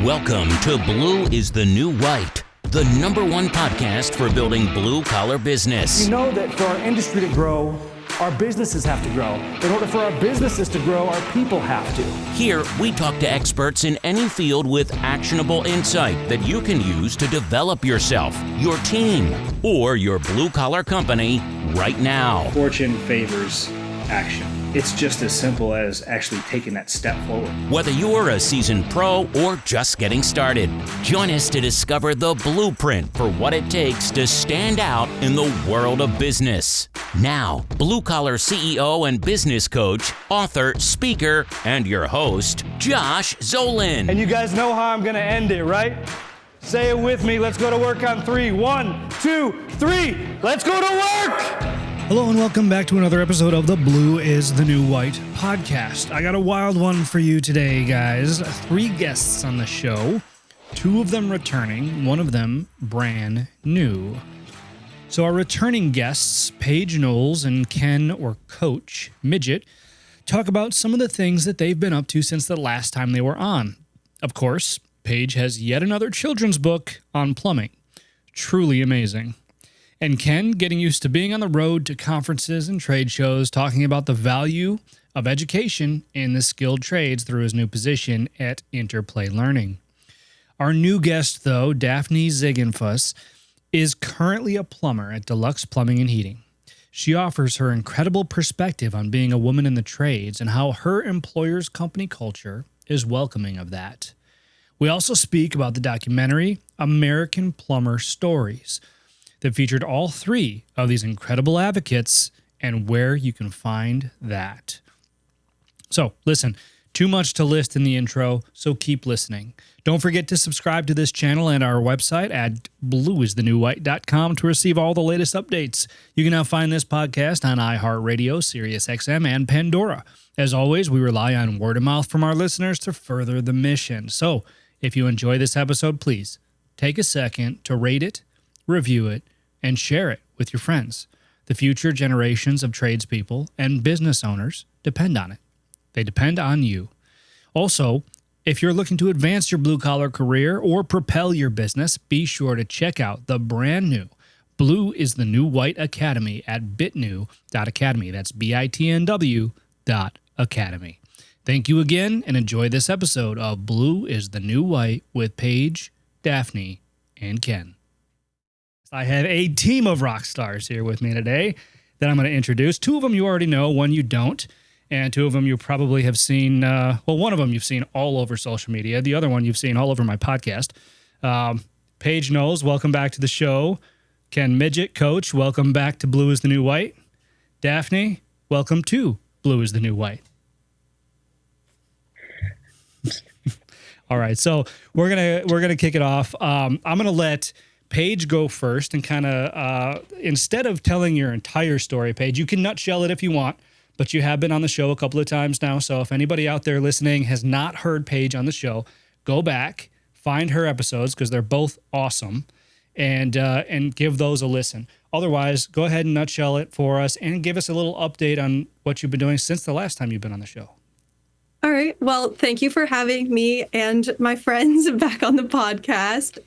Welcome to Blue is the New White, the #1 podcast for building blue-collar business. You know that for our industry to grow, our businesses have to grow. In order for our businesses to grow, our people have to. Here, we talk to experts in any field with actionable insight that you can use to develop yourself, your team, or your blue-collar company right now. Fortune favors action. It's just as simple as actually taking that step forward. Whether you're a seasoned pro or just getting started, join us to discover the blueprint for what it takes to stand out in the world of business. Now, blue-collar CEO and business coach, author, speaker, and your host, Josh Zolan. And you guys know how I'm going to end it, right? Say it with me. Let's go to work on 3. 1, 2, 3. Let's go to work! Hello and welcome back to another episode of the Blue is the New White podcast. I got a wild one for you today, guys. 3 guests on the show, 2 of them returning, 1 of them brand new. So our returning guests, Paige Knowles and Ken, or Coach Midgett, talk about some of the things that they've been up to since the last time they were on. Of course, Paige has yet another children's book on plumbing. Truly amazing. And Ken getting used to being on the road to conferences and trade shows, talking about the value of education in the skilled trades through his new position at Interplay Learning. Our new guest, though, Daphne Ziegenfus, is currently a plumber at Delux Plumbing and Heating. She offers her incredible perspective on being a woman in the trades and how her employer's company culture is welcoming of that. We also speak about the documentary American Plumber Stories, that featured all 3 of these incredible advocates and where you can find that. So, listen, too much to list in the intro, so keep listening. Don't forget to subscribe to this channel and our website at blueisthenewwhite.com to receive all the latest updates. You can now find this podcast on iHeartRadio, SiriusXM, and Pandora. As always, we rely on word of mouth from our listeners to further the mission. So, if you enjoy this episode, please take a second to rate it, review it, and share it with your friends. The future generations of tradespeople and business owners depend on it. They depend on you. Also, if you're looking to advance your blue-collar career or propel your business, be sure to check out the brand new Blue is the New White Academy at bitnew.academy. That's bitnw.academy. Thank you again, and enjoy this episode of Blue is the New White with Paige, Daphne, and Ken. I have a team of rock stars here with me today that I'm going to introduce. 2 of them you already know, 1 you don't, and 2 of them you probably have seen, one of them you've seen all over social media. The other one you've seen all over my podcast. Paige Knowles, welcome back to the show. Ken Midgett, Coach, welcome back to Blue is the New White. Daphne, welcome to Blue is the New White. All right, so we're gonna kick it off. I'm gonna let Paige go first and kind of, instead of telling your entire story, Paige, you can nutshell it if you want, but you have been on the show a couple of times now. So if anybody out there listening has not heard Paige on the show, go back, find her episodes because they're both awesome, and give those a listen. Otherwise, go ahead and nutshell it for us and give us a little update on what you've been doing since the last time you've been on the show. All right. Well, thank you for having me and my friends back on the podcast.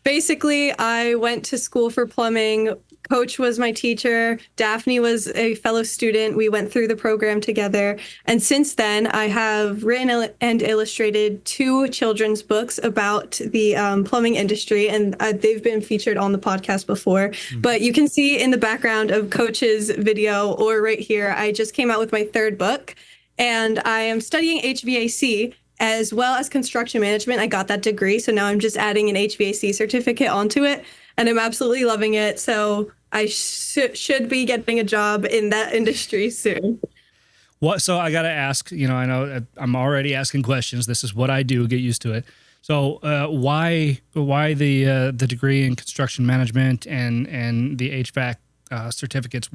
Basically, I went to school for plumbing. Coach was my teacher. Daphne was a fellow student. We went through the program together. And since then, I have written and illustrated 2 children's books about the plumbing industry, and they've been featured on the podcast before. Mm-hmm. But you can see in the background of Coach's video or right here, I just came out with my 3rd book, and I am studying HVAC as well as construction management. I got that degree, so now I'm just adding an HVAC certificate onto it, and I'm absolutely loving it. So I should be getting a job in that industry soon. What? So I got to ask, I know I'm already asking questions. This is what I do, get used to it. So why the degree in construction management and the HVAC certificates?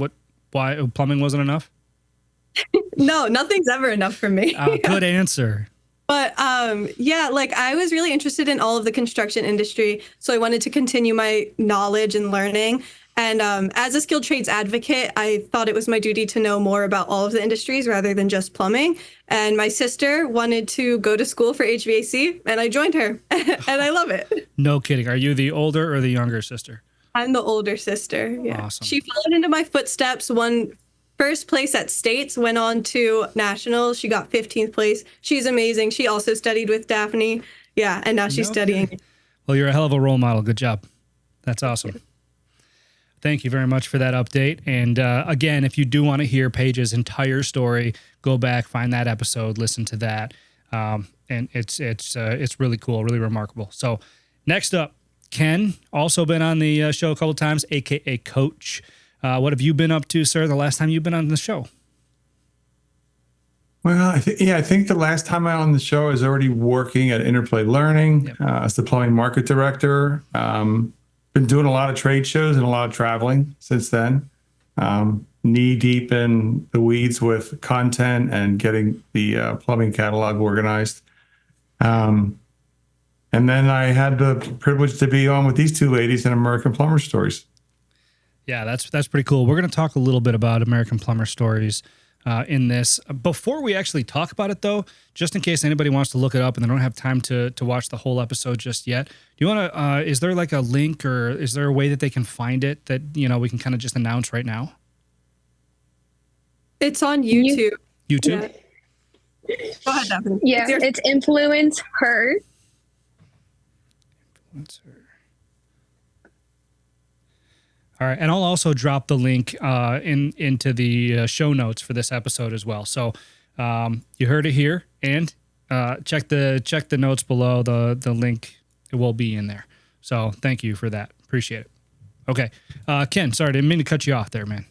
Why plumbing wasn't enough? No, nothing's ever enough for me. Good answer. But I was really interested in all of the construction industry. So I wanted to continue my knowledge and learning. And as a skilled trades advocate, I thought it was my duty to know more about all of the industries rather than just plumbing. And my sister wanted to go to school for HVAC, and I joined her, and I love it. No kidding. Are you the older or the younger sister? I'm the older sister. Yeah. Awesome. She followed into my footsteps, won first place at states, went on to nationals. She got 15th place. She's amazing. She also studied with Daphne. Yeah, and now she's studying. Kidding. Well, you're a hell of a role model. Good job. That's awesome. Thank you very much for that update. And again, if you do want to hear Paige's entire story, go back, find that episode, listen to that. And it's really cool, really remarkable. So next up, Ken, also been on the show a couple of times, aka Coach. What have you been up to, sir, the last time you've been on the show? Well, I think the last time I was on the show, I was already working at Interplay Learning as the plumbing market director. Been doing a lot of trade shows and a lot of traveling since then. Knee deep in the weeds with content and getting the plumbing catalog organized. And then I had the privilege to be on with these two ladies in American Plumber Stories. Yeah, that's pretty cool. We're going to talk a little bit about American Plumber Stories in this. Before we actually talk about it, though, just in case anybody wants to look it up and they don't have time to watch the whole episode just yet, do you want to? Is there like a link or is there a way that they can find it that we can kind of just announce right now? It's on YouTube. YouTube. Yeah. Go ahead, Daphne. Yeah, it's Influence Her. All right, and I'll also drop the link into the show notes for this episode as well. So you heard it here, and check the notes below. The link, it will be in there. So thank you for that. Appreciate it. Okay, Ken, sorry, didn't mean to cut you off there, man.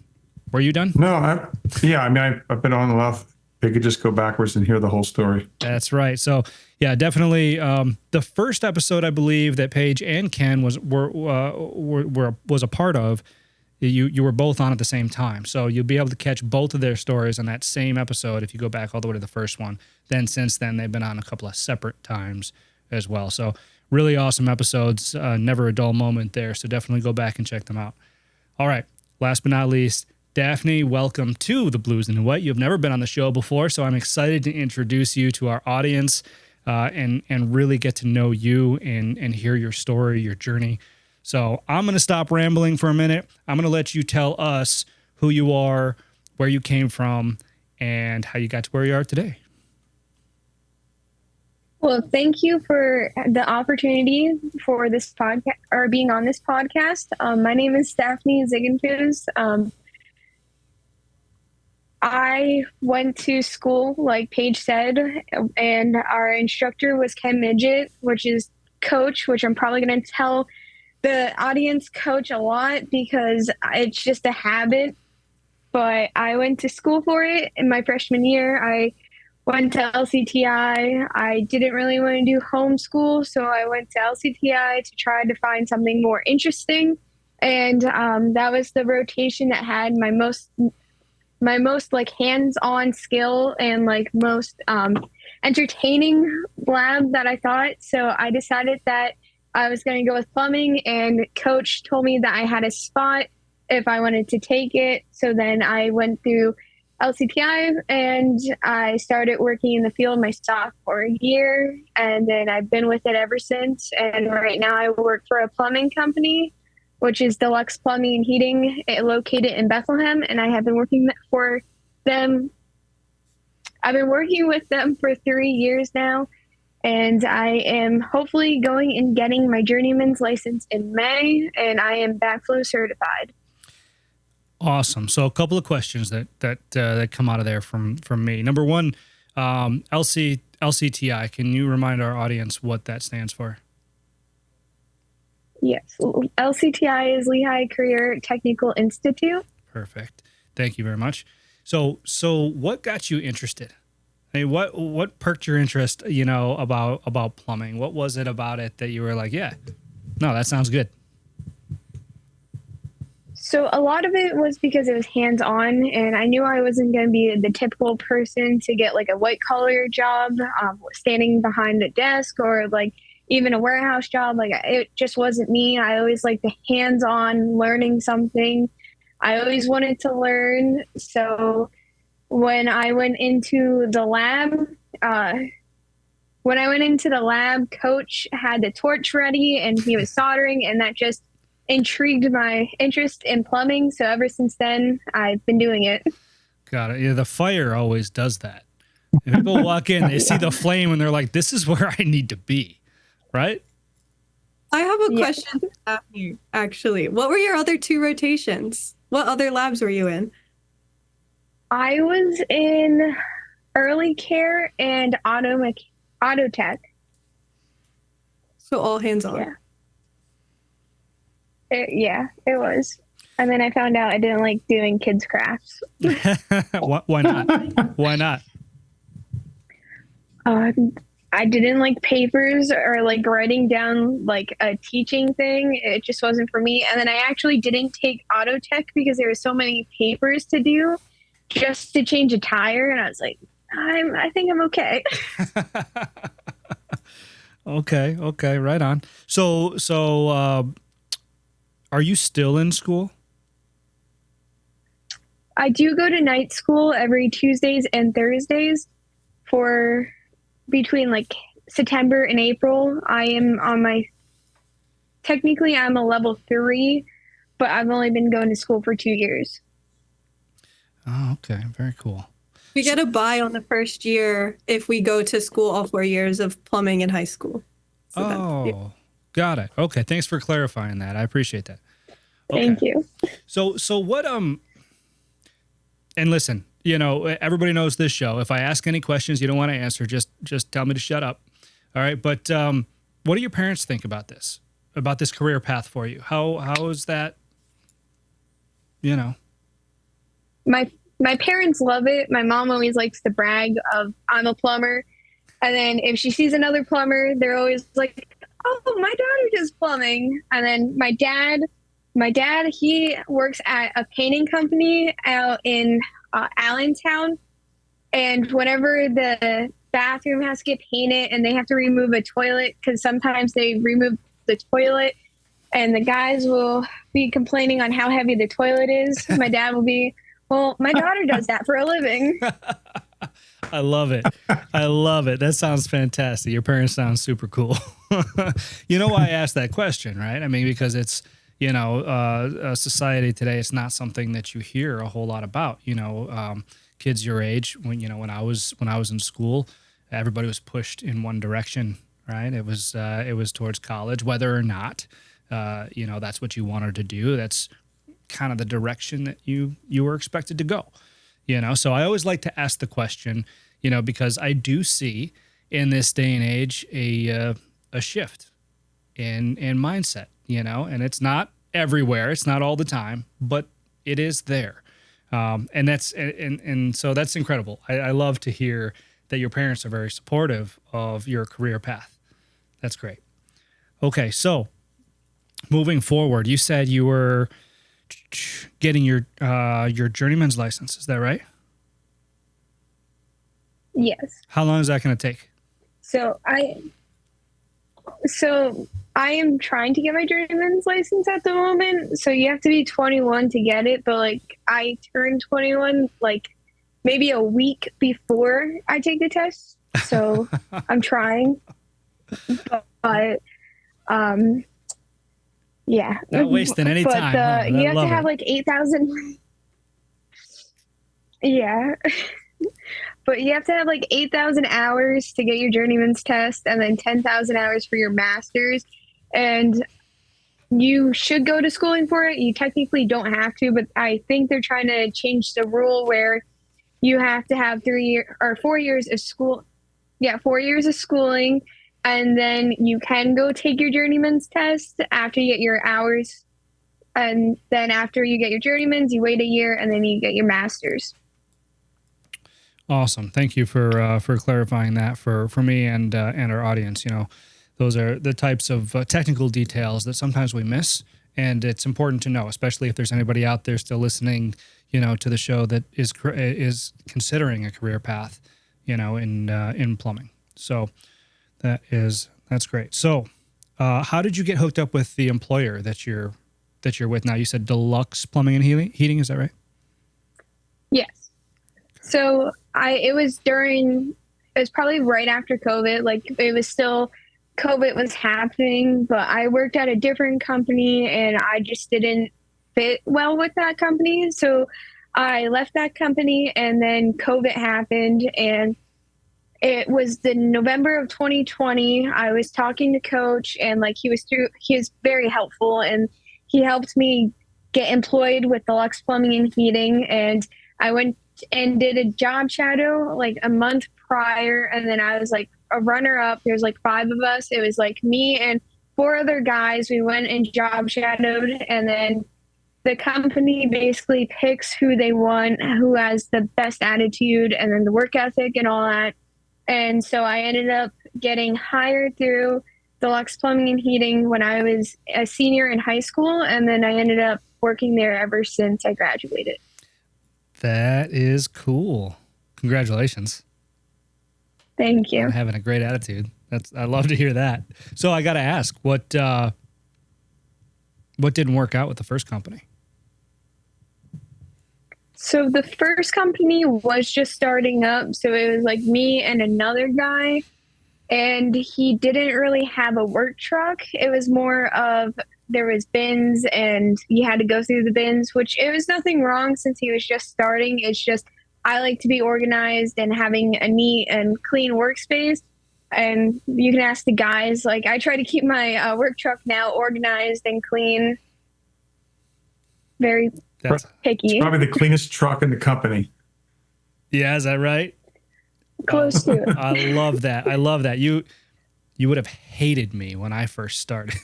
Were you done? No, I've been on enough. They could just go backwards and hear the whole story. That's right. So yeah, definitely. The first episode, I believe, that Paige and Ken was a part of, you were both on at the same time. So you'll be able to catch both of their stories on that same episode if you go back all the way to the first one. Then since then, they've been on a couple of separate times as well. So really awesome episodes. Never a dull moment there. So definitely go back and check them out. All right. Last but not least, Daphne, welcome to the Blues and White. You've never been on the show before, so I'm excited to introduce you to our audience and really get to know you and hear your story, your journey. So I'm going to stop rambling for a minute. I'm going to let you tell us who you are, where you came from, and how you got to where you are today. Well, thank you for the opportunity for this podcast or being on this podcast. My name is Daphne Ziegenfus. I went to school, like Paige said, and our instructor was Ken Midgett, which is Coach, which I'm probably going to tell the audience Coach a lot because it's just a habit. But I went to school for it in my freshman year. I went to LCTI. I didn't really want to do homeschool, so I went to LCTI to try to find something more interesting. And that was the rotation that had my most like hands-on skill and like most entertaining lab that I thought. So I decided that I was going to go with plumbing, and Coach told me that I had a spot if I wanted to take it. So then I went through LCTI and I started working in the field my sophomore year, and then I've been with it ever since. And right now I work for a plumbing company, which is Delux Plumbing and Heating, located in Bethlehem, and I have been working for them. I've been working with them for 3 years now, and I am hopefully going and getting my journeyman's license in May, and I am backflow certified. Awesome. So a couple of questions that come out of there from me. Number one, LCTI. Can you remind our audience what that stands for? Yes. LCTI is Lehigh Career Technical Institute. Perfect. Thank you very much. So what got you interested? I mean, what perked your interest, about plumbing? What was it about it that you were like, yeah, no, that sounds good? So a lot of it was because it was hands-on, and I knew I wasn't going to be the typical person to get like a white-collar job, standing behind a desk or like even a warehouse job. Like, it just wasn't me. I always liked the hands-on learning something. I always wanted to learn. So when I went into the lab, Coach had the torch ready and he was soldering, and that just intrigued my interest in plumbing. So ever since then, I've been doing it. Got it. Yeah, the fire always does that. If people walk in, they see the flame, and they're like, "This is where I need to be," right? I have a question for Daphne, actually. What were your other 2 rotations? What other labs were you in? I was in early care and auto tech. So all hands on. Yeah. It was. And then I found out I didn't like doing kids' crafts. Why not? Why not? I didn't like papers or like writing down like a teaching thing. It just wasn't for me. And then I actually didn't take auto tech because there were so many papers to do just to change a tire. And I was like, I think I'm okay. Okay. Right on. So, are you still in school? I do go to night school every Tuesdays and Thursdays for between like September and April. I am technically I'm a level 3, but I've only been going to school for 2 years. Oh, okay. Very cool. We get a buy on the first year if we go to school all 4 years of plumbing in high school. So got it. Okay. Thanks for clarifying that. I appreciate that. Okay. Thank you. So what, and listen, you know, everybody knows this show. If I ask any questions you don't want to answer, just tell me to shut up. All right. But, what do your parents think about this career path for you? How is that, you know? My parents love it. My mom always likes to brag of I'm a plumber. And then if she sees another plumber, they're always like, oh, my daughter does plumbing. And then my dad, he works at a painting company out in Allentown. And whenever the bathroom has to get painted and they have to remove a toilet, because sometimes they remove the toilet and the guys will be complaining on how heavy the toilet is, my dad will be, well, my daughter does that for a living. I love it. That sounds fantastic. Your parents sound super cool. You know why I asked that question, right? I mean, because it's, you know, society today, it's not something that you hear a whole lot about. You know, kids your age, when I was in school, everybody was pushed in one direction, right? It was towards college, whether or not, you know, that's what you wanted to do. That's kind of the direction that you were expected to go, you know? So I always like to ask the question, you know, because I do see in this day and age a shift in mindset, you know, and it's not everywhere. It's not all the time, but it is there. And so that's incredible. I love to hear that your parents are very supportive of your career path. That's great. Okay. So moving forward, you said you were getting your journeyman's license. Is that right? Yes. How long is that going to take? So I am trying to get my journeyman's license at the moment. So you have to be 21 to get it. But like I turned 21 like maybe a week before I take the test. So I'm trying. But yeah. Not wasting any time. But you have to have like 8,000. Yeah. But you have to have like 8,000 hours to get your journeyman's test and then 10,000 hours for your master's. And you should go to schooling for it. You technically don't have to, but I think they're trying to change the rule where you have to have 4 years of school. Yeah, 4 years of schooling. And then you can go take your journeyman's test after you get your hours. And then after you get your journeyman's, you wait a year and then you get your master's. Awesome. Thank you for clarifying that for me and our audience. You know, those are the types of technical details that sometimes we miss, and it's important to know, especially if there's anybody out there still listening, you know, to the show that is considering a career path, you know, in plumbing. So that is That's great. So, how did you get hooked up with the employer that you're with now? You said Delux Plumbing and Heating. Is that right? Yes. So it was probably right after COVID. Like it was still, COVID was happening, but I worked at a different company and I just didn't fit well with that company. So I left that company and then COVID happened, and it was the November of 2020. I was talking to Coach, and like he was very helpful, and he helped me get employed with Delux Plumbing and Heating. And I went and did a job shadow like a month prior, and then I was like a runner up. There's like 5 of us. It was like me and 4 other guys. We went and job shadowed, and then the company basically picks who they want, who has the best attitude and then the work ethic and all that. And so I ended up getting hired through Delux Plumbing and Heating when I was a senior in high school, and then I ended up working there ever since I graduated. That is cool. Congratulations. Thank you. On having a great attitude. I love to hear that. So I got to ask, what didn't work out with the first company? So the first company was just starting up. So it was like me and another guy, and he didn't really have a work truck. It was more of, there was bins and you had to go through the bins, which it was nothing wrong since he was just starting. It's just, I like to be organized and having a neat and clean workspace. And you can ask the guys, like I try to keep my work truck now organized and clean. Very picky. It's probably the cleanest truck in the company. Yeah, is that right? Close to it. I love that. I love that. You would have hated me when I first started.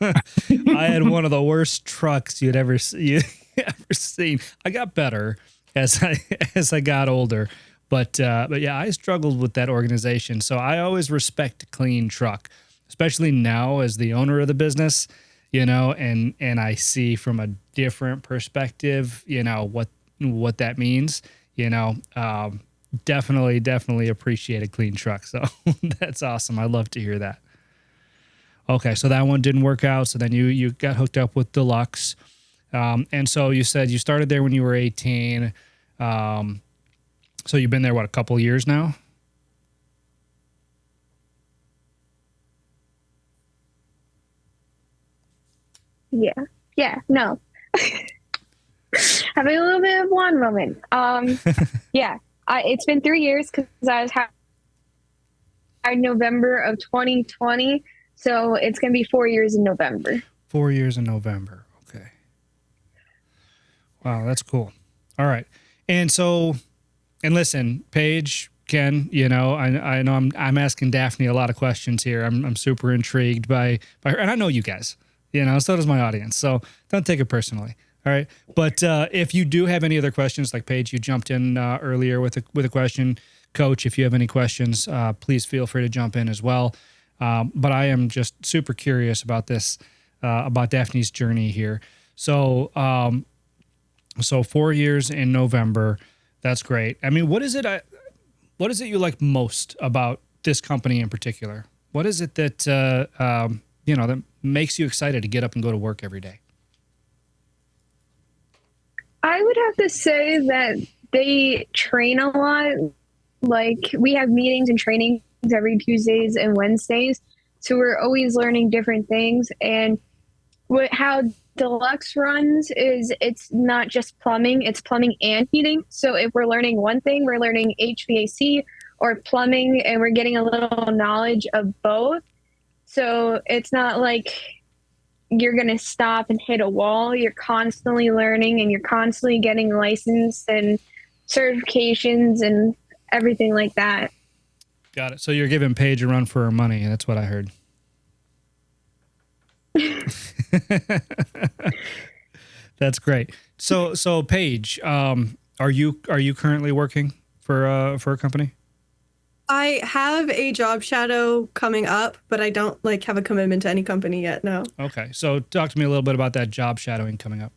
I had one of the worst trucks you'd ever seen. I got better as I got older, but yeah, I struggled with that organization. So I always respect a clean truck, especially now as the owner of the business, and I see from a different perspective, what that means, definitely appreciate a clean truck. So that's awesome. I love to hear that. Okay. So that one didn't work out. So then you got hooked up with Delux. And so you said you started there when you were 18. So you've been there, what, a couple of years now? Yeah. No. Having a little bit of one moment. Yeah. It's been 3 years because I was hired November of 2020. So it's going to be 4 years in November. 4 years in November. Okay. Wow, that's cool. All right. And so, and listen, Paige, Ken, I know I'm asking Daphne a lot of questions here. I'm super intrigued by her, and I know you guys, so does my audience. So don't take it personally. All right. But if you do have any other questions, like Paige, you jumped in earlier with a question. Coach, if you have any questions, please feel free to jump in as well. But I am just super curious about this, about Daphne's journey here. So 4 years in November, that's great. I mean, what is it you like most about this company in particular? What is it that, that makes you excited to get up and go to work every day? I would have to say that they train a lot. Like we have meetings and trainings every Tuesdays and Wednesdays. So we're always learning different things. And how Delux runs is it's not just plumbing, it's plumbing and heating. So if we're learning one thing, we're learning HVAC or plumbing, and we're getting a little knowledge of both. So it's not like you're going to stop and hit a wall. You're constantly learning and you're constantly getting licensed and certifications and everything like that. Got it. So you're giving Paige a run for her money. That's what I heard. That's great. So Paige, are you currently working for a company? I have a job shadow coming up, but I don't have a commitment to any company yet. No. Okay. So talk to me a little bit about that job shadowing coming up.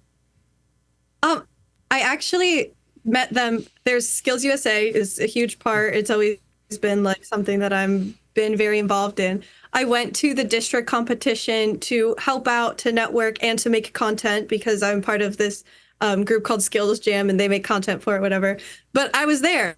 I actually met them. There's Skills USA is a huge part. It's always been like something that I'm been very involved in. I went to the district competition to help out, to network, and to make content because I'm part of this group called Skills Jam, and they make content for it, whatever. But I was there.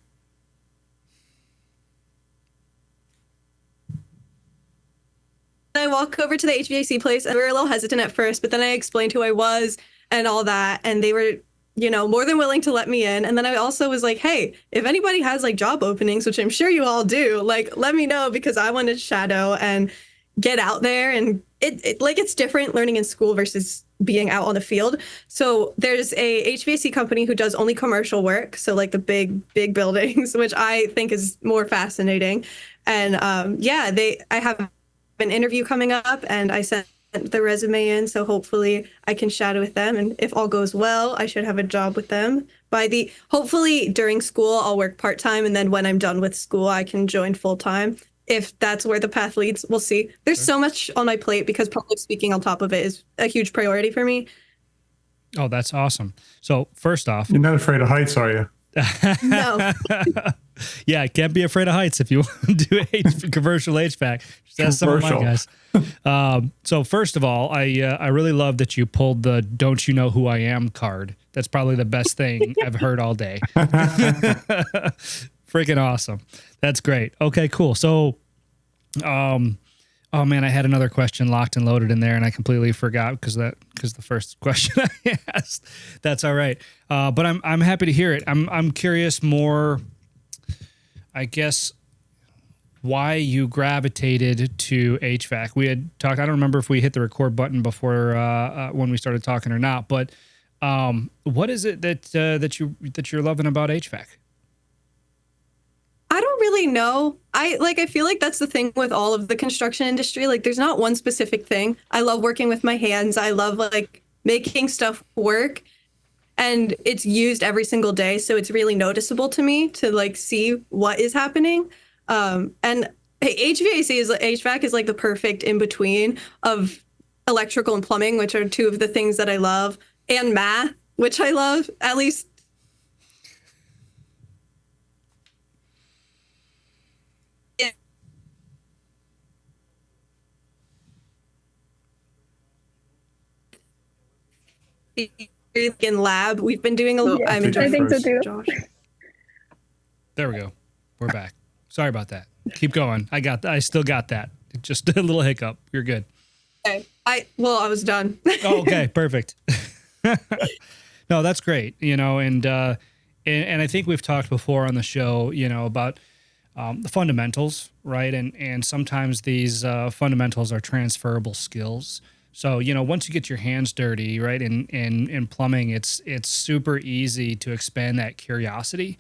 I walk over to the HVAC place, and we were a little hesitant at first, but then I explained who I was and all that, and they were, you know, more than willing to let me in. And then I also was like, hey, if anybody has like job openings, which I'm sure you all do, like, let me know, because I want to shadow and get out there. And it's different learning in school versus being out on the field. So there's a HVAC company who does only commercial work. So like the big buildings, which I think is more fascinating. And I have an interview coming up, and I sent the resume in, so hopefully I can shadow with them, and if all goes well, I should have a job with them hopefully during school. I'll work part-time, and then when I'm done with school I can join full-time. If that's where the path leads, we'll see. There's so much on my plate because public speaking on top of it is a huge priority for me. Oh, that's awesome. So first off, you're not afraid of heights, are you? No. Yeah, can't be afraid of heights if you want to do commercial HVAC. Just ask some of my guys. So first of all, I really love that you pulled the "Don't you know who I am" card. That's probably the best thing I've heard all day. Freaking awesome. That's great. Okay, cool. So, oh man, I had another question locked and loaded in there, and I completely forgot because the first question I asked. That's all right. But I'm happy to hear it. I'm curious more, I guess, why you gravitated to HVAC. We had talked. I don't remember if we hit the record button before when we started talking or not. But what is it that you're loving about HVAC? I don't really know. I feel like that's the thing with all of the construction industry. Like, there's not one specific thing. I love working with my hands. I love like making stuff work, and it's used every single day. So it's really noticeable to me to like see what is happening. And HVAC is like the perfect in between of electrical and plumbing, which are two of the things that I love, and math, which I love, at least. In lab, we've been doing a little. Yeah, I think so too. Josh. There we go. We're back. Sorry about that. Keep going. I still got that. Just a little hiccup. You're good. Okay. I was done. Oh, okay, perfect. No, that's great. And I think we've talked before on the show, about the fundamentals, right? And sometimes these fundamentals are transferable skills. So, once you get your hands dirty, right, in plumbing, it's super easy to expand that curiosity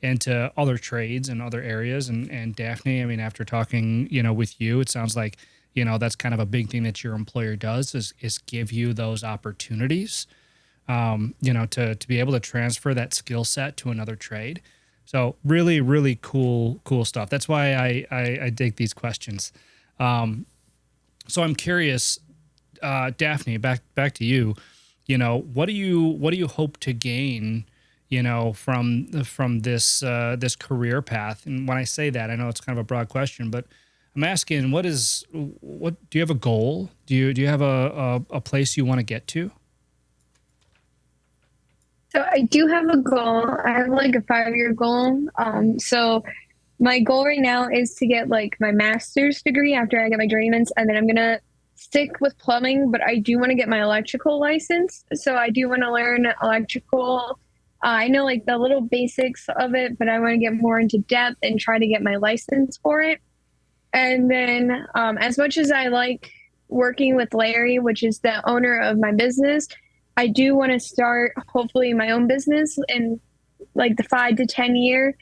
into other trades and other areas. And Daphne, I mean, after talking, with you, it sounds like, that's kind of a big thing that your employer does is give you those opportunities, to be able to transfer that skill set to another trade. So really, really cool stuff. That's why I dig these questions. So I'm curious, Daphne, back to you. What do you hope to gain, from this career path? And when I say that, I know it's kind of a broad question, but I'm asking, what do you have a goal? Do you have a place you want to get to? So I do have a goal. I have like a 5-year goal. So my goal right now is to get like my master's degree after I get my journeyman's, and then I'm gonna stick with plumbing, but I do want to get my electrical license. So I do want to learn electrical. I know like the little basics of it, but I want to get more into depth and try to get my license for it. And then as much as I like working with Larry, which is the owner of my business, I do want to start hopefully my own business in like the 5 to 10 year.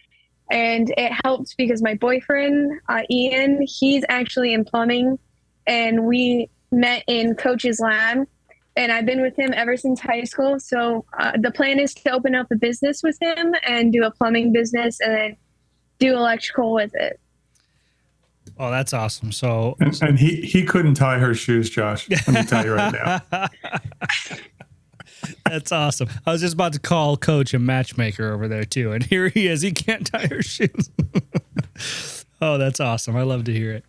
And it helps because my boyfriend, Ian, he's actually in plumbing, and we met in Coach's lab, and I've been with him ever since high school. So the plan is to open up a business with him and do a plumbing business and then do electrical with it. Oh, that's awesome. So, and he couldn't tie her shoes, Josh. Let me tell you right now. That's awesome. I was just about to call Coach a matchmaker over there too, and here he is. He can't tie her shoes. Oh, that's awesome. I love to hear it.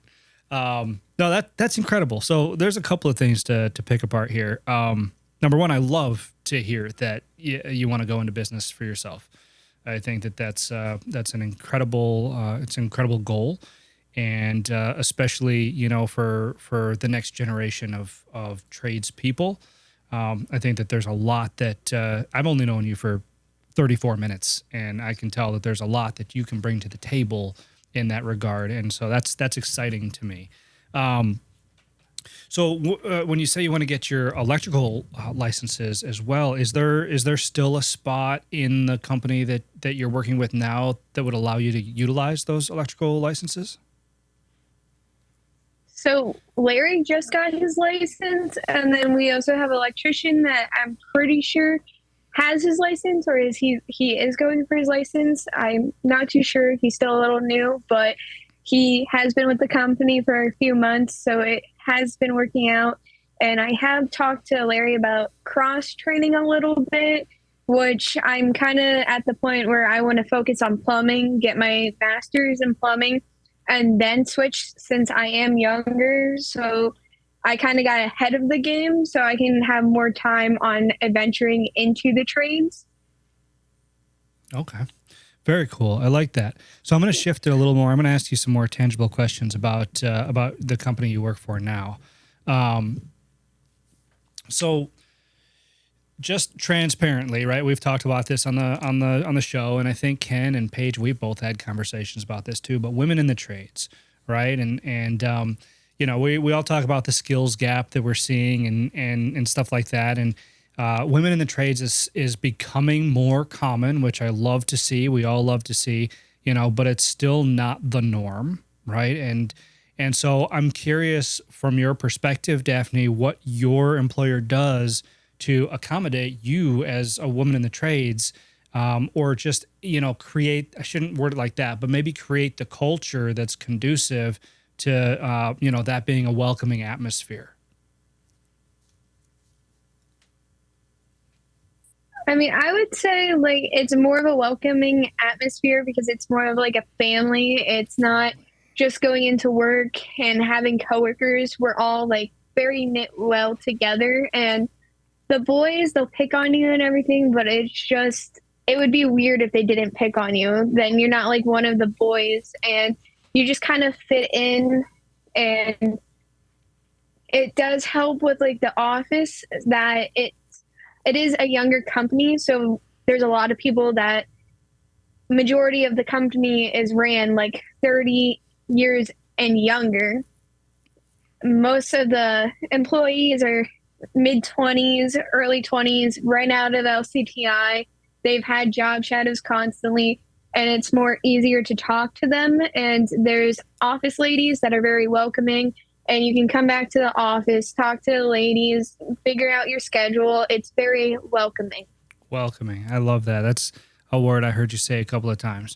No, that's incredible. So there's a couple of things to pick apart here. Number one, I love to hear that you want to go into business for yourself. I think that's an incredible goal, and especially for the next generation of tradespeople. I think that there's a lot that I've only known you for 34 minutes, and I can tell that there's a lot that you can bring to the table in that regard, and so that's exciting to me. When you say you want to get your electrical licenses as well, is there still a spot in the company that you're working with now that would allow you to utilize those electrical licenses? So Larry just got his license, and then we also have an electrician that I'm pretty sure has his license, or he is going for his license. I'm not too sure. He's still a little new, but he has been with the company for a few months, so it has been working out. And I have talked to Larry about cross-training a little bit, which I'm kind of at the point where I want to focus on plumbing, get my master's in plumbing, and then switch since I am younger. So I kind of got ahead of the game so I can have more time on adventuring into the trades. Okay. Very cool. I like that. So I'm going to shift it a little more. I'm going to ask you some more tangible questions about the company you work for now. So just transparently, right? We've talked about this on the show, and I think Ken and Paige, we've both had conversations about this too. But women in the trades, right? And we all talk about the skills gap that we're seeing and stuff like that. And women in the trades is becoming more common, which I love to see. We all love to see, but it's still not the norm, right? And so I'm curious from your perspective, Daphne, what your employer does to accommodate you as a woman in the trades, or just, create, I shouldn't word it like that, but maybe create the culture that's conducive to, that being a welcoming atmosphere. I mean, I would say it's more of a welcoming atmosphere because it's more of like a family. It's not just going into work and having coworkers. We're all very knit well together, and the boys, they'll pick on you and everything, but it would be weird if they didn't pick on you. Then you're not like one of the boys, and you just kind of fit in. And it does help with the office that it is a younger company, so there's a lot of people that majority of the company is ran 30 years and younger. Most of the employees are mid-20s, early 20s, right out of LCTI. They've had job shadows constantly, and it's more easier to talk to them. And there's office ladies that are very welcoming, and you can come back to the office, talk to the ladies, figure out your schedule. It's very welcoming. Welcoming. I love that. That's a word I heard you say a couple of times.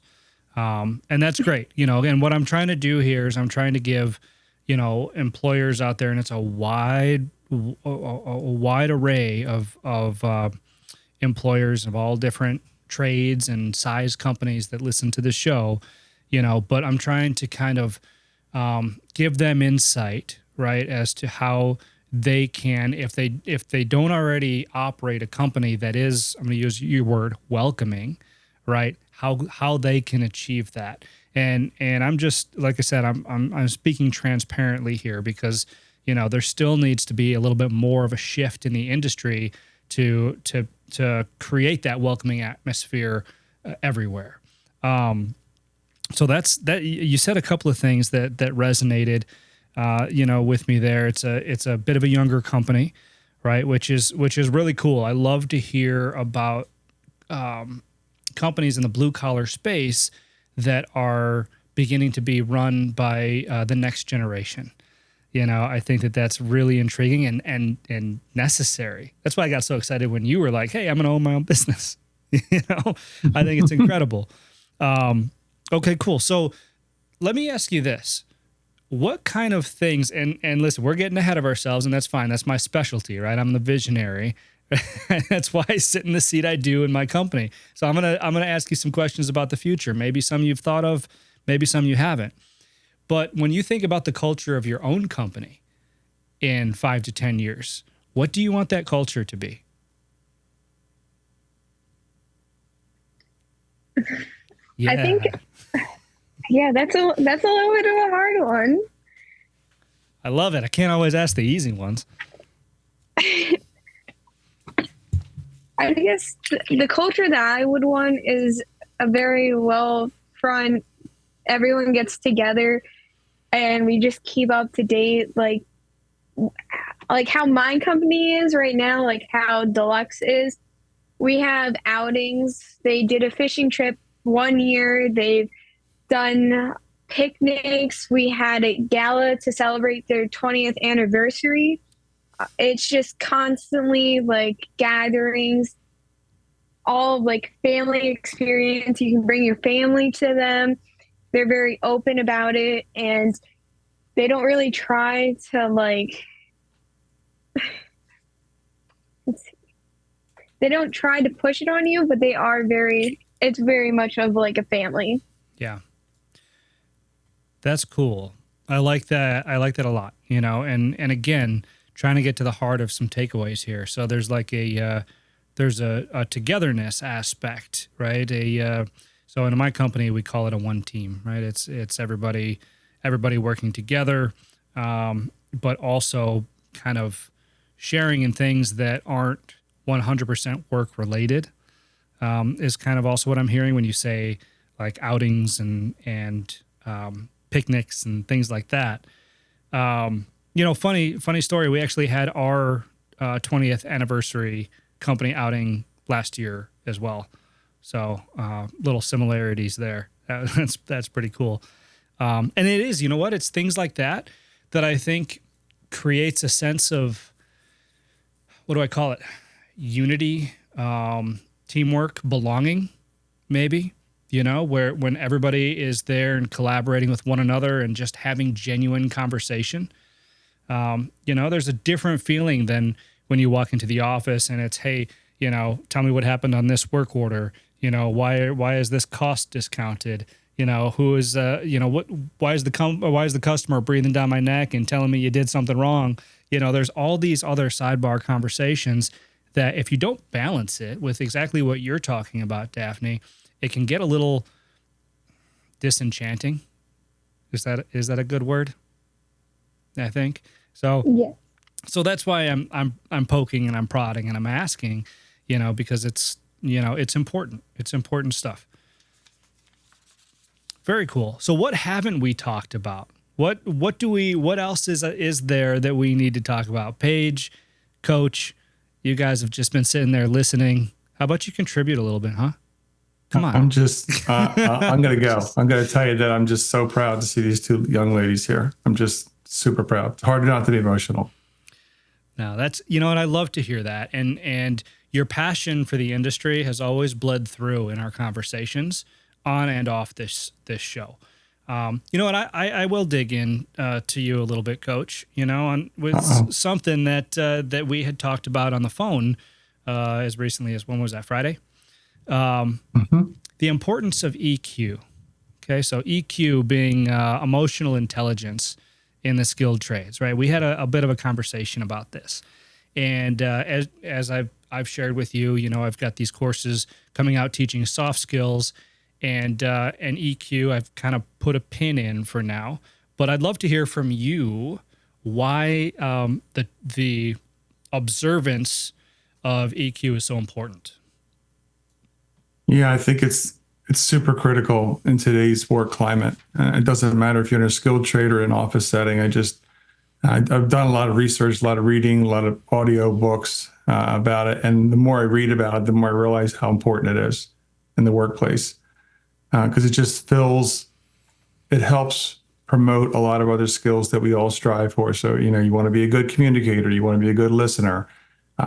And that's great. Again, what I'm trying to do here is I'm trying to give, employers out there, and it's a wide array of employers of all different trades and size companies that listen to the show, but I'm trying to kind of give them insight, right, as to how they can, if they don't already operate a company that is, I'm going to use your word, welcoming, right, how they can achieve that. And I'm just, like I said, I'm speaking transparently here because, there still needs to be a little bit more of a shift in the industry to create that welcoming atmosphere everywhere. So that's that. You said a couple of things that resonated, with me there. It's a bit of a younger company, right? Which is really cool. I love to hear about companies in the blue collar space that are beginning to be run by the next generation. I think that's really intriguing and necessary. That's why I got so excited when you were like, "Hey, I'm going to own my own business." I think it's incredible. Okay, cool. So let me ask you this. What kind of things, and listen, we're getting ahead of ourselves, and that's fine. That's my specialty, right? I'm the visionary. That's why I sit in the seat I do in my company. So I'm gonna ask you some questions about the future. Maybe some you've thought of, maybe some you haven't. But when you think about the culture of your own company in 5 to 10 years, what do you want that culture to be? Yeah. I think, yeah, that's a little bit of a hard one. I love it. I can't always ask the easy ones. I guess the culture that I would want is a very well front. Everyone gets together and we just keep up to date, like how my company is right now, like how Delux is. We have outings. They did a fishing trip one year. They've done picnics. We had a gala to celebrate their 20th anniversary. It's just constantly like gatherings, all like family experience. You can bring your family to them. They're very open about it, and they don't really try to they don't try to push it on you, but they are it's very much of like a family. Yeah. That's cool. I like that. I like that a lot, and again, trying to get to the heart of some takeaways here. So there's like there's a togetherness aspect, right? So in my company, we call it a one team, right? It's everybody working together, but also kind of sharing in things that aren't 100% work related, is kind of also what I'm hearing when you say like outings and picnics and things like that. Funny story. We actually had our 20th anniversary company outing last year as well. So little similarities there. That's pretty cool. And it is, you know what? It's things like that I think creates a sense of, what do I call it? Unity, teamwork, belonging, maybe, where when everybody is there and collaborating with one another and just having genuine conversation. There's a different feeling than when you walk into the office and it's, hey, tell me what happened on this work order. Why is this cost discounted? Who is, why is the customer breathing down my neck and telling me you did something wrong? There's all these other sidebar conversations that if you don't balance it with exactly what you're talking about, Daphne, it can get a little disenchanting. Is that a good word? I think so. Yeah. So that's why I'm poking and I'm prodding and I'm asking, because it's important. It's important stuff. Very cool. So what haven't we talked about? What else is there that we need to talk about? Paige, Coach, you guys have just been sitting there listening. How about you contribute a little bit, huh? Come on. I'm just, I'm going to go. I'm going to tell you that I'm just so proud to see these two young ladies here. I'm just super proud. It's hard not to be emotional. No, that's, and I love to hear that. And your passion for the industry has always bled through in our conversations on and off this show. You know what? I will dig in to you a little bit, Coach. With something that we had talked about on the phone as recently as, when was that, Friday? The importance of EQ. Okay, so EQ being emotional intelligence in the skilled trades, right? We had a bit of a conversation about this, and as I've shared with you, I've got these courses coming out teaching soft skills. And EQ, I've kind of put a pin in for now, but I'd love to hear from you why the observance of EQ is so important. Yeah, I think it's super critical in today's work climate. It doesn't matter if you're in a skilled trade or an office setting. I've done a lot of research, a lot of reading, a lot of audio books about it, and the more I read about it, the more I realize how important it is in the workplace. Because it helps promote a lot of other skills that we all strive for. So, you want to be a good communicator, you want to be a good listener,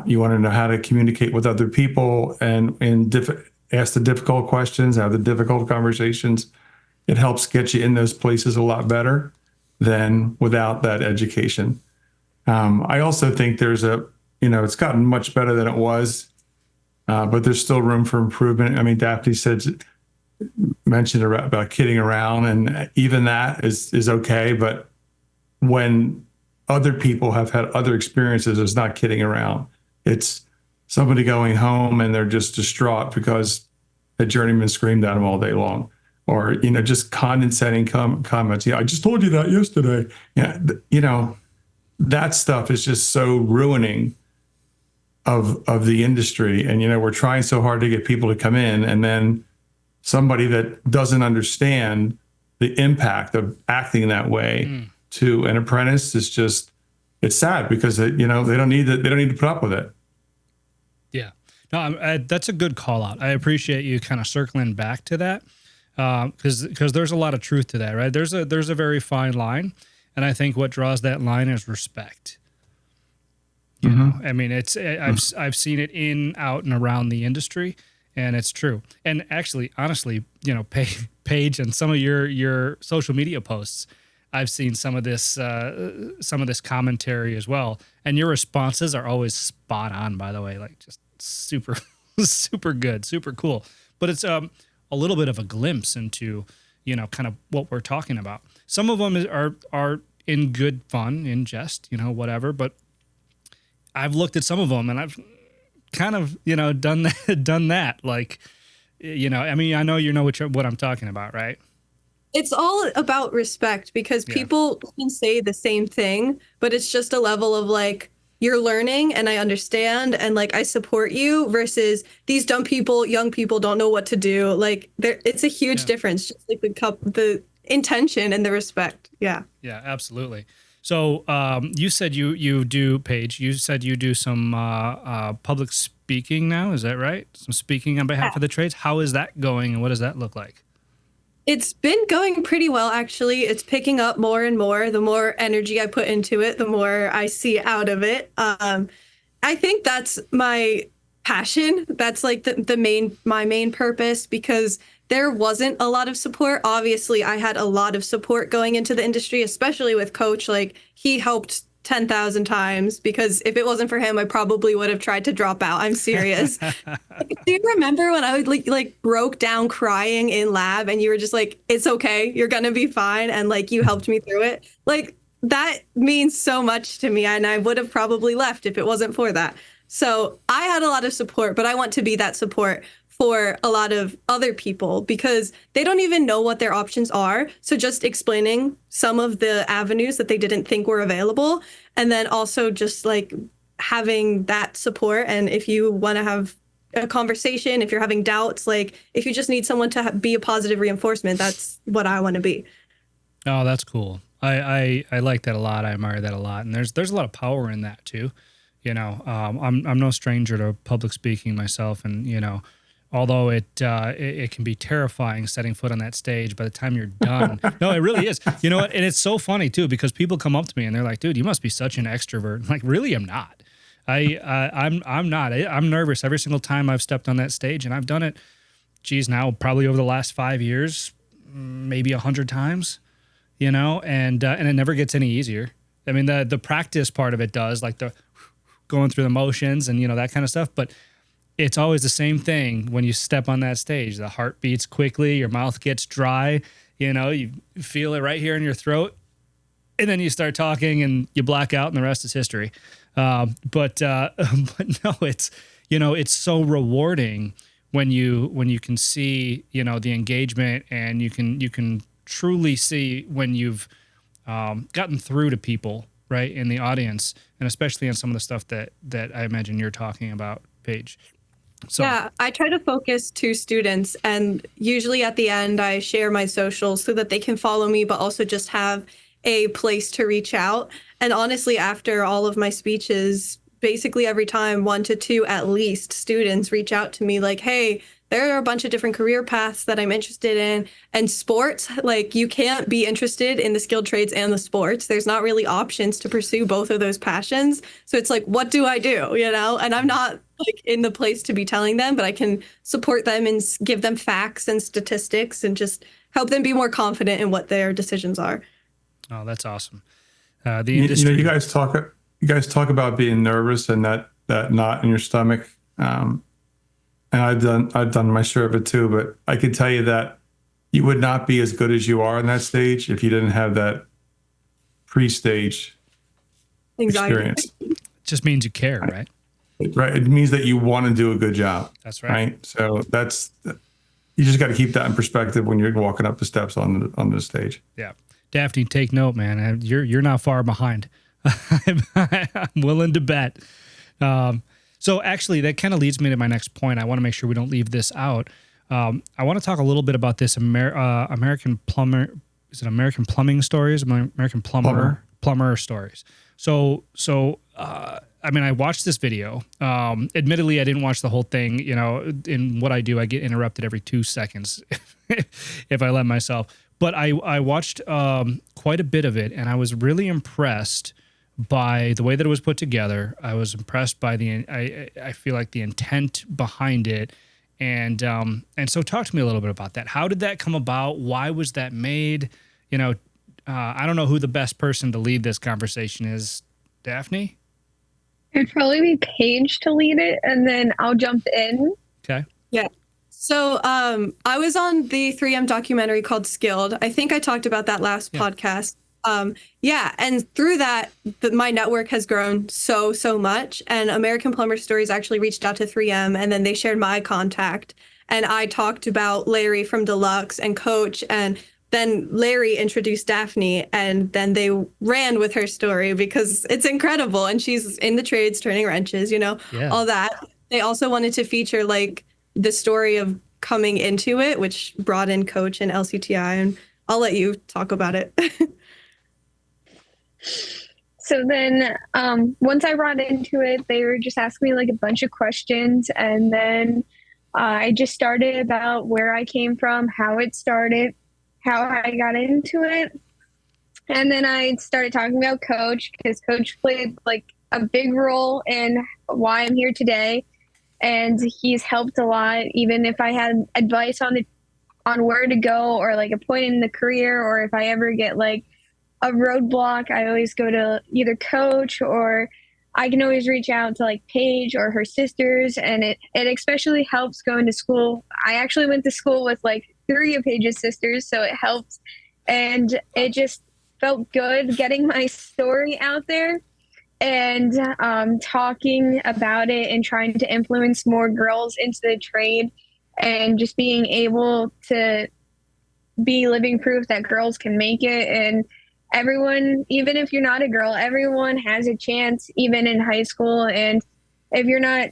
you want to know how to communicate with other people and ask the difficult questions, have the difficult conversations. It helps get you in those places a lot better than without that education. I also think there's it's gotten much better than it was, but there's still room for improvement. I mean, Daphne said, mentioned about kidding around, and even that is okay. But when other people have had other experiences, it's not kidding around. It's somebody going home and they're just distraught because a journeyman screamed at them all day long, or, just condescending comments. I just told you that yesterday. That stuff is just so ruining of the industry. And, we're trying so hard to get people to come in, and then somebody that doesn't understand the impact of acting that way to an apprentice is just, it's sad, because they don't need to put up with it. Yeah, no, that's a good call out. I appreciate you kind of circling back to that, because there's a lot of truth to that, right? There's a very fine line, and I think what draws that line is respect. You know, I mean, I've seen it in, out, and around the industry, and it's true. And actually, honestly, Paige, and some of your social media posts, I've seen some of this commentary as well, and your responses are always spot on. By the way, like just super, super good, super cool. But it's a little bit of a glimpse into kind of what we're talking about. Some of them are in good fun, in jest, whatever. But I've looked at some of them and I've kind of done that. Like, I mean, I know what I'm talking about, right? It's all about respect, because people can say the same thing, but it's just a level of like, you're learning and I understand and like I support you, versus these dumb people, young people don't know what to do. Like it's a huge difference, just like the intention and the respect. Yeah. Yeah, absolutely. So you said you do, Paige, you said you do some public speaking now. Is that right? Some speaking on behalf of the trades. How is that going, and what does that look like? It's been going pretty well, actually. It's picking up more and more. The more energy I put into it, the more I see out of it. I think that's my passion. That's like my main purpose, because there wasn't a lot of support. Obviously, I had a lot of support going into the industry, especially with Coach. Like, he helped 10,000 times, because if it wasn't for him, I probably would have tried to drop out. I'm serious. Do you remember when I would like broke down crying in lab, and you were just like, it's okay, you're gonna be fine, and like you helped me through it? Like, that means so much to me, and I would have probably left if it wasn't for that. So I had a lot of support, but I want to be that support for a lot of other people, because they don't even know what their options are. So just explaining some of the avenues that they didn't think were available, and then also just like having that support. And if you want to have a conversation, if you're having doubts, like if you just need someone to be a positive reinforcement, that's what I want to be. Oh, that's cool. I like that a lot. I admire that a lot. And there's a lot of power in that too. I'm no stranger to public speaking myself, and although it can be terrifying setting foot on that stage by the time you're done. No, it really is. You know what? And it's so funny too, because people come up to me and they're like, dude, you must be such an extrovert. I'm like, really, I'm not. I'm not. I'm nervous every single time I've stepped on that stage, and I've done it, now probably over the last 5 years, maybe 100 times, and it never gets any easier. I mean, the practice part of it does, like the going through the motions and, that kind of stuff. But it's always the same thing when you step on that stage. The heart beats quickly, your mouth gets dry, you feel it right here in your throat, and then you start talking and you black out, and the rest is history. But no, it's so rewarding when you can see, the engagement, and you can truly see when you've gotten through to people, right, in the audience, and especially on some of the stuff that I imagine you're talking about, Paige. So, yeah, I try to focus to students, and usually at the end I share my socials so that they can follow me, but also just have a place to reach out. And honestly, after all of my speeches, basically every time 1 to 2 at least students reach out to me like, hey, there are a bunch of different career paths that I'm interested in. And sports, like, you can't be interested in the skilled trades and the sports. There's not really options to pursue both of those passions. So it's like, what do I do? And I'm not like in the place to be telling them, but I can support them and give them facts and statistics and just help them be more confident in what their decisions are. Oh, that's awesome. The industry, you guys talk about being nervous and that knot in your stomach. and I've done my share of it too. But I can tell you that you would not be as good as you are in that stage if you didn't have that pre-stage Anxiety. experience. It just means you care, right? Right. It means that you want to do a good job. That's right. So you just got to keep that in perspective when you're walking up the steps on the stage. Yeah. Daphne, take note, man. You're not far behind. I'm willing to bet. So actually, that kind of leads me to my next point. I want to make sure we don't leave this out. I want to talk a little bit about this American plumber. Is it American Plumbing Stories? American Plumber Stories. So I mean, I watched this video. Admittedly, I didn't watch the whole thing. You know, in what I do, I get interrupted every 2 seconds if I let myself. But I watched quite a bit of it, and I was really impressed by the way that it was put together. I was impressed by I feel like the intent behind it. And so talk to me a little bit about that. How did that come about? Why was that made? You know, I don't know who the best person to lead this conversation is. Daphne? It'd probably be Paige to lead it, and then I'll jump in. Okay. Yeah. So I was on the 3M documentary called Skilled. I think I talked about that last podcast. And through that, my network has grown so much. And American Plumber Stories actually reached out to 3M, and then they shared my contact. And I talked about Larry from Delux and Coach, and then Larry introduced Daphne, and then they ran with her story because it's incredible. And she's in the trades, turning wrenches, all that. They also wanted to feature like the story of coming into it, which brought in Coach and LCTI. And I'll let you talk about it. So then once I brought into it, they were just asking me like a bunch of questions. And then I just started about where I came from, how it started, how I got into it. And then I started talking about Coach, because Coach played like a big role in why I'm here today. And he's helped a lot, even if I had advice on where to go, or like a point in the career, or if I ever get like a roadblock, I always go to either Coach, or I can always reach out to like Paige or her sisters. And it especially helps going to school. I actually went to school with like 3 of Paige's sisters, so it helped. And it just felt good getting my story out there and talking about it and trying to influence more girls into the trade, and just being able to be living proof that girls can make it. And everyone, even if you're not a girl, everyone has a chance, even in high school. And if you're not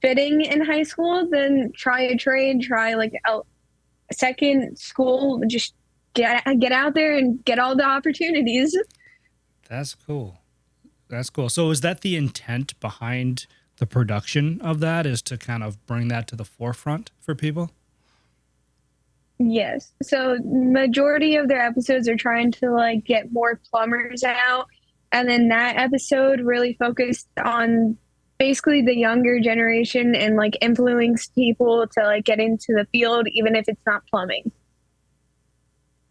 fitting in high school, then try a trade, try like a second school, just get out there and get all the opportunities. That's cool. So is that the intent behind the production of that, is to kind of bring that to the forefront for people? Yes. So majority of their episodes are trying to like get more plumbers out. And then that episode really focused on basically the younger generation and like influence people to like get into the field, even if it's not plumbing.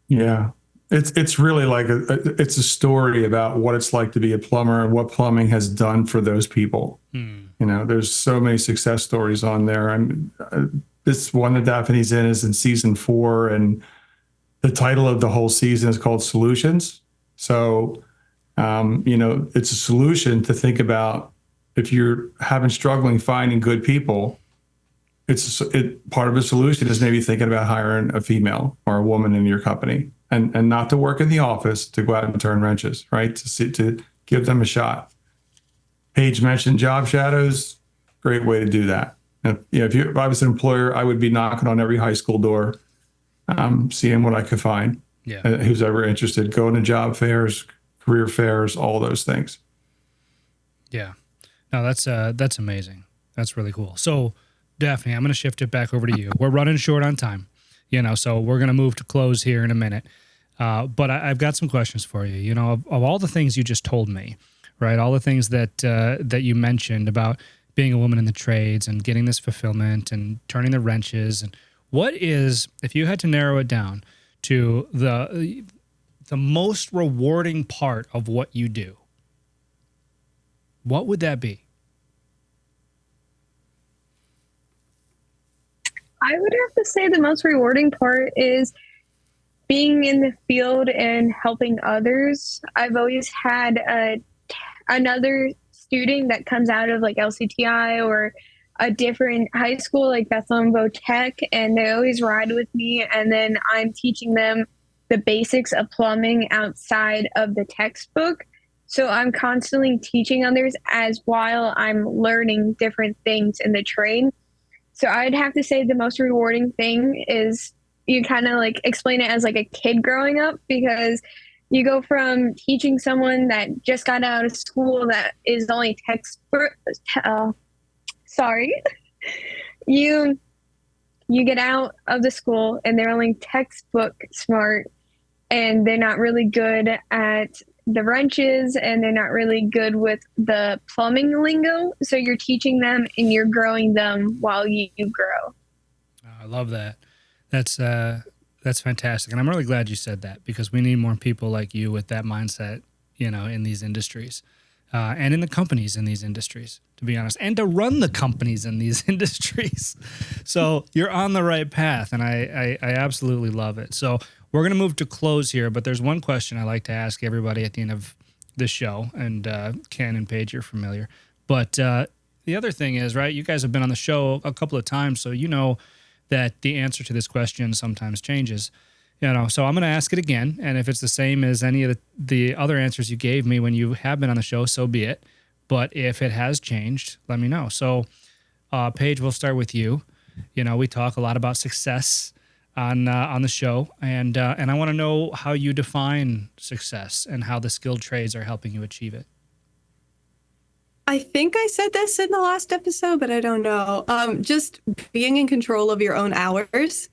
Yeah. It's really like it's a story about what it's like to be a plumber and what plumbing has done for those people. There's so many success stories on there. This one that Daphne's in is in season 4, and the title of the whole season is called Solutions. So, it's a solution to think about if you're struggling finding good people. Part of the solution is maybe thinking about hiring a female or a woman in your company, and not to work in the office, to go out and turn wrenches, right? To give them a shot. Paige mentioned job shadows. Great way to do that. If I was an employer, I would be knocking on every high school door, seeing what I could find. Yeah. Who's ever interested, going to job fairs, career fairs, all those things. Yeah. No, that's amazing. That's really cool. So, Daphne, I'm going to shift it back over to you. We're running short on time, so we're going to move to close here in a minute. But I've got some questions for you. Of all the things you just told me, right? All the things that you mentioned about being a woman in the trades and getting this fulfillment and turning the wrenches, and what is, if you had to narrow it down to the most rewarding part of what you do, what would that be? I would have to say the most rewarding part is being in the field and helping others. I've always had another student that comes out of like LCTI or a different high school like Bethlehem Tech, and they always ride with me, and then I'm teaching them the basics of plumbing outside of the textbook. So I'm constantly teaching others as while I'm learning different things in the trade. So I'd have to say the most rewarding thing is you kind of like explain it as like a kid growing up, because you go from teaching someone that just got out of school that is only you get out of the school and they're only textbook smart, and they're not really good at the wrenches, and they're not really good with the plumbing lingo. So you're teaching them and you're growing them while you grow. I love that. That's fantastic. And I'm really glad you said that, because we need more people like you with that mindset, you know, in these industries, and in the companies in these industries, to be honest, and to run the companies in these industries. So you're on the right path, and I absolutely love it. So we're going to move to close here, but there's one question I like to ask everybody at the end of the show, and Ken and Paige, you're familiar. But the other thing is, right, you guys have been on the show a couple of times, so you know that the answer to this question sometimes changes. You know, so I'm going to ask it again, and if it's the same as any of the other answers you gave me when you have been on the show, so be it. But if it has changed, let me know. So, Paige, we'll start with you. You know, we talk a lot about success on the show, and I want to know how you define success and how the skilled trades are helping you achieve it. I think I said this in the last episode, but I don't know. Just being in control of your own hours.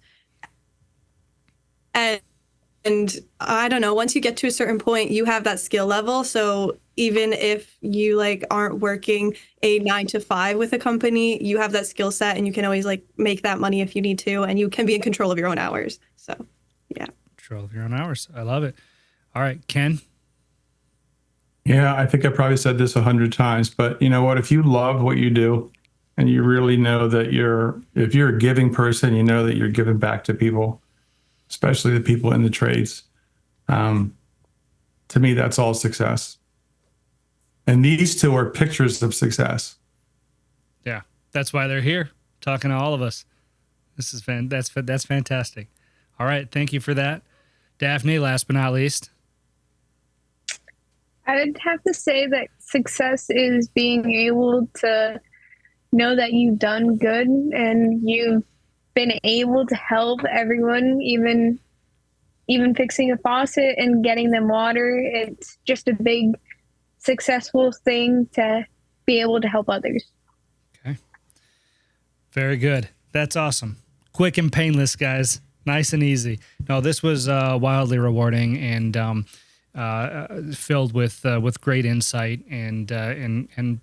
And I don't know, once you get to a certain point, you have that skill level. So even if you like aren't working a 9 to 5 with a company, you have that skill set and you can always like make that money if you need to, and you can be in control of your own hours. So, yeah. Control of your own hours. I love it. All right, Ken. Yeah, I think I probably said this 100 times, but you know what? If you love what you do and you really know that if you're a giving person, you know that you're giving back to people, especially the people in the trades. To me, that's all success. And these two are pictures of success. Yeah, that's why they're here talking to all of us. This is that's fantastic. All right, thank you for that. Daphne, last but not least. I'd have to say that success is being able to know that you've done good and you've been able to help everyone, even fixing a faucet and getting them water. It's just a big successful thing to be able to help others. Okay. Very good. That's awesome. Quick and painless, guys. Nice and easy. No, this was wildly rewarding and filled with great insight and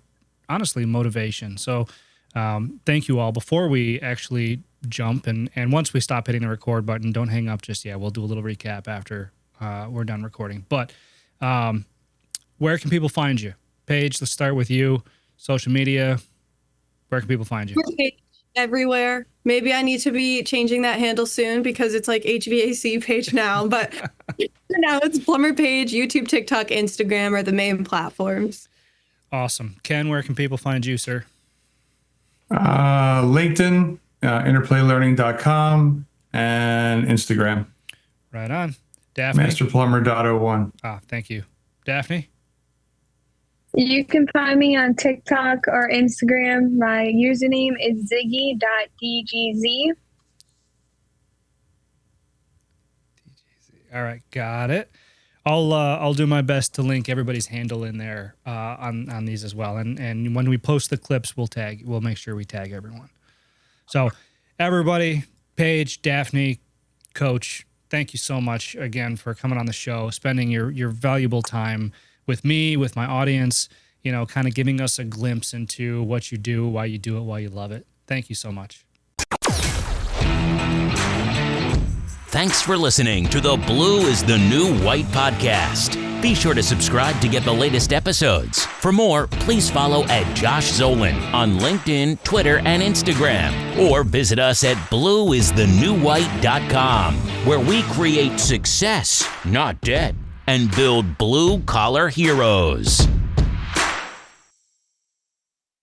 honestly motivation. So thank you all. Before we actually jump and once we stop hitting the record button, don't hang up just yet. We'll do a little recap after we're done recording. But where can people find you? Paige, let's start with you. Social media, where can people find you? Everywhere. Maybe I need to be changing that handle soon because it's like HVAC Paige now, but now it's Plumber Paige. YouTube, TikTok, Instagram are the main platforms. Awesome. Ken, where can people find you, sir? LinkedIn, interplaylearning.com, and Instagram. Right on. Daphne? Masterplumber.01. Thank you. Daphne? You can find me on TikTok or Instagram. My username is ziggy.dgz. All right, got it. I'll do my best to link everybody's handle in there on these as well. And when we post the clips, we'll make sure we tag everyone. So everybody, Paige, Daphne, Coach, thank you so much again for coming on the show, spending your valuable time with me, with my audience, you know, kind of giving us a glimpse into what you do, why you do it, why you love it. Thank you so much. Thanks for listening to the Blue is the New White podcast. Be sure to subscribe to get the latest episodes. For more, please follow at Josh Zolan on LinkedIn, Twitter, and Instagram. Or visit us at blueisthenewwhite.com, where we create success, not debt, and build blue-collar heroes.